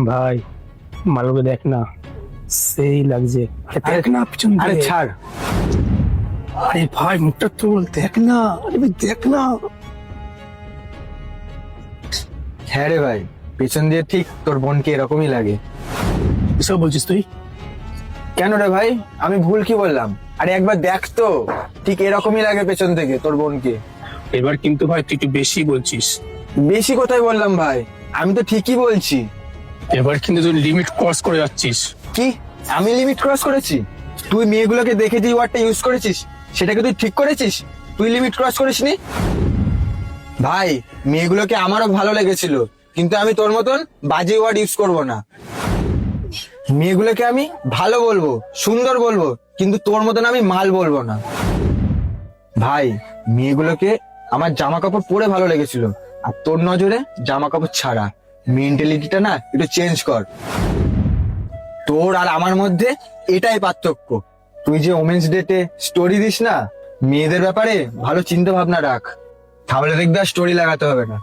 ভাই মালকে দেখ না, সেই লাগছে। দেখ না পিছন আরে দিয়ে। ছাড়। আরে ভাই মুখটা তোল, দেখ না, আরে ভাই দেখ না। হ্যাঁ রে ভাই, পেছন দিয়ে ঠিক তোর বোনকে এরকমই লাগে। এসব বলছিস তুই? কেন রে ভাই, আমি ভুল কি বললাম? আরে একবার দেখ তো, ঠিক এরকমই লাগে পেছন থেকে তোর বোনকে। এবার কিন্তু ভাই তুই একটু বেশি বলছিস। বেশি কোথায় বললাম ভাই, আমি তো ঠিকই বলছি। এবার কিন্তু তুই লিমিট ক্রস করে যাচ্ছিস। কি? আমি লিমিট ক্রস করেছি? তুই মেয়েগুলোকে দেখে যে ওয়ার্ডটা ইউজ করেছিস সেটাকে তুই ঠিক করেছিস? তুই লিমিট ক্রস করিসনি ভাই। মেয়েগুলোকে আমারও ভালো লেগেছিল, কিন্তু আমি তোর মতন বাজে ওয়ার্ড ইউজ করব না। মেয়েগুলোকে আমি ভালো বলবো, সুন্দর বলবো, কিন্তু তোর মতন আমি মাল বলবো না ভাই। মেয়েগুলোকে আমার জামা কাপড় পরে ভালো লেগেছিল, আর তোর নজরে জামা কাপড় ছাড়া। মেন্টালিটিটা না একটু চেঞ্জ কর। তোর আর আমার মধ্যে এটাই পার্থক্য। তুই যে ওমেন্স ডেতে স্টোরি দিস না, মেয়েদের ব্যাপারে ভালো চিন্তা ভাবনা রাখ, তাহলে দেখবে স্টোরি লাগাতে হবে না।